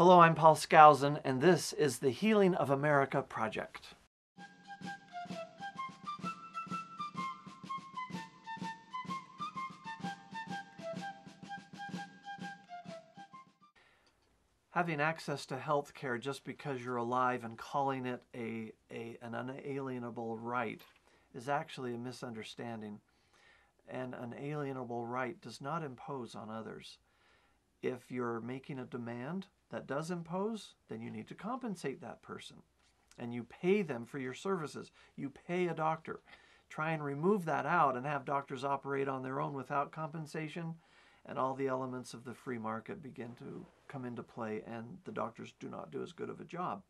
Hello, I'm Paul Skousen, and this is the Healing of America Project. Having access to health care just because you're alive and calling it an unalienable right is actually a misunderstanding. An unalienable right does not impose on others. If you're making a demand that does impose, then you need to compensate that person. And you pay them for your services. You pay a doctor. Try and remove that out and have doctors operate on their own without compensation, and all the elements of the free market begin to come into play, and the doctors do not do as good of a job.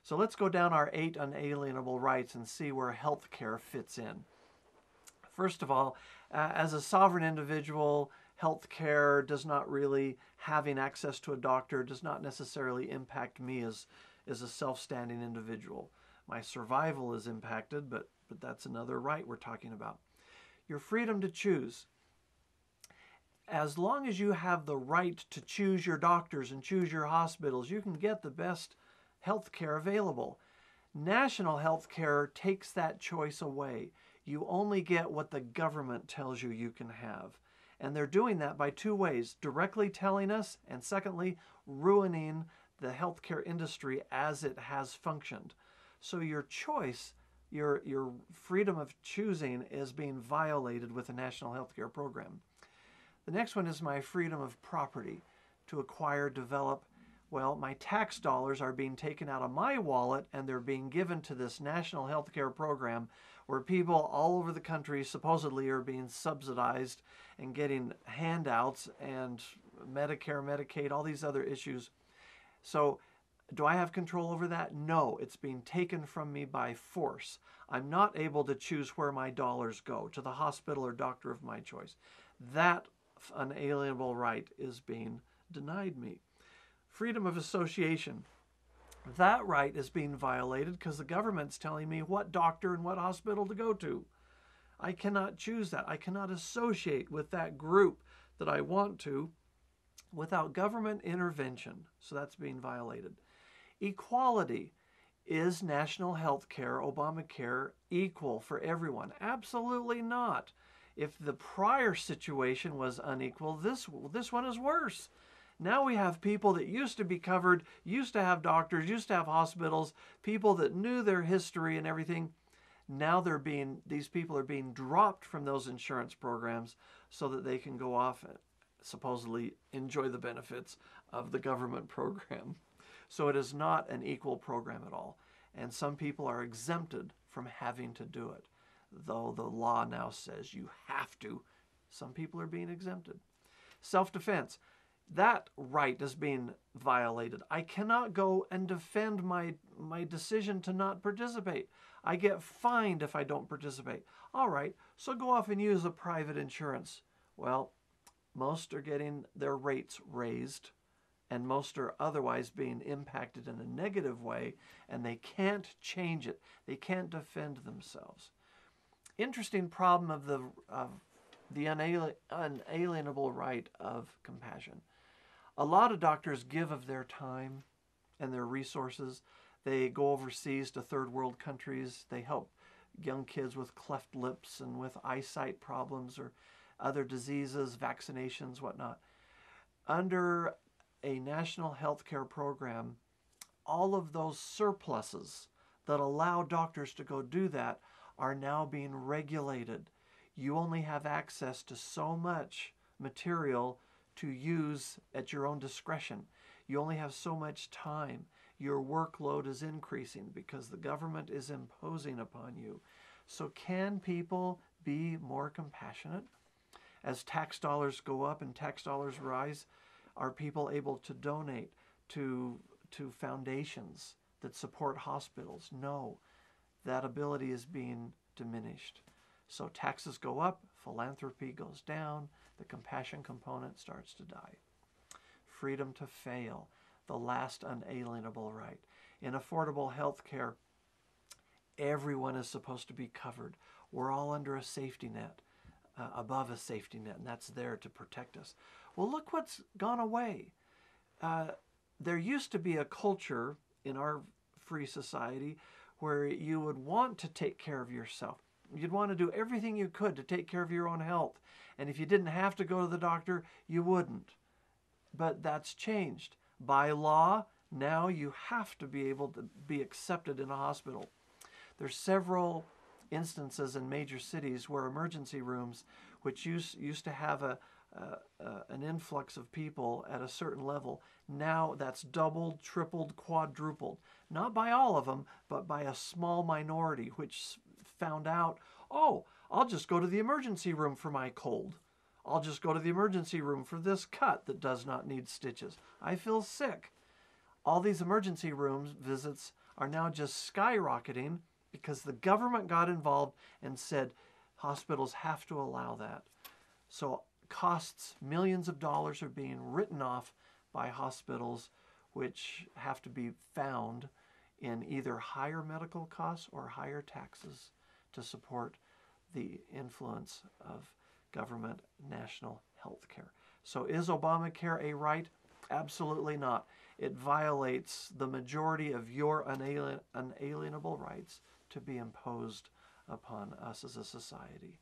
So let's go down our 8 unalienable rights and see where health care fits in. First of all, as a sovereign individual, health care does not really, having access to a doctor does not necessarily impact me as a self-standing individual. My survival is impacted, but that's another right we're talking about. Your freedom to choose. As long as you have the right to choose your doctors and choose your hospitals, you can get the best health care available. National health care takes that choice away. You only get what the government tells you you can have. And they're doing that by two ways: directly telling us, and secondly, ruining the healthcare industry as it has functioned. So your choice, your freedom of choosing is being violated with the national healthcare program. The next one is my freedom of property to acquire, develop. Well, my tax dollars are being taken out of my wallet and they're being given to this national healthcare program where people all over the country supposedly are being subsidized and getting handouts and Medicare, Medicaid, all these other issues. So do I have control over that? No, it's being taken from me by force. I'm not able to choose where my dollars go, to the hospital or doctor of my choice. That unalienable right is being denied me. Freedom of association. That right is being violated because the government's telling me what doctor and what hospital to go to. I cannot choose that. I cannot associate with that group that I want to without government intervention. So that's being violated. Equality. Is national health care, Obamacare, equal for everyone? Absolutely not. If the prior situation was unequal, this one is worse. Now we have people that used to be covered, used to have doctors, used to have hospitals, people that knew their history and everything. Now these people are being dropped from those insurance programs so that they can go off and supposedly enjoy the benefits of the government program. So it is not an equal program at all. And some people are exempted from having to do it. Though the law now says you have to, some people are being exempted. Self-defense. That right is being violated. I cannot go and defend my decision to not participate. I get fined if I don't participate. All right, so go off and use a private insurance. Well, most are getting their rates raised, and most are otherwise being impacted in a negative way, and they can't change it. They can't defend themselves. Interesting problem of the unalienable right of compassion. A lot of doctors give of their time and their resources. They go overseas to third world countries. They help young kids with cleft lips and with eyesight problems or other diseases, vaccinations, whatnot. Under a national health care program, all of those surpluses that allow doctors to go do that are now being regulated. You only have access to so much material to use at your own discretion. You only have so much time. Your workload is increasing because the government is imposing upon you. So can people be more compassionate? As tax dollars go up and tax dollars rise, are people able to donate to foundations that support hospitals? No. That ability is being diminished. So taxes go up, philanthropy goes down, the compassion component starts to die. Freedom to fail, the last unalienable right. In affordable health care, everyone is supposed to be covered. We're all under a safety net, above a safety net, and that's there to protect us. Well, look what's gone away. there used to be a culture in our free society where you would want to take care of yourself. You'd want to do everything you could to take care of your own health. And if you didn't have to go to the doctor, you wouldn't. But that's changed. By law, now you have to be able to be accepted in a hospital. There's several instances in major cities where emergency rooms, which used to have an influx of people at a certain level, now that's doubled, tripled, quadrupled. Not by all of them, but by a small minority which found out, oh, I'll just go to the emergency room for my cold. I'll just go to the emergency room for this cut that does not need stitches. I feel sick. All these emergency room visits are now just skyrocketing because the government got involved and said hospitals have to allow that. So costs, millions of dollars are being written off by hospitals, which have to be found in either higher medical costs or higher taxes to support the influence of government national health care. So is Obamacare a right? Absolutely not. It violates the majority of your unalienable rights to be imposed upon us as a society.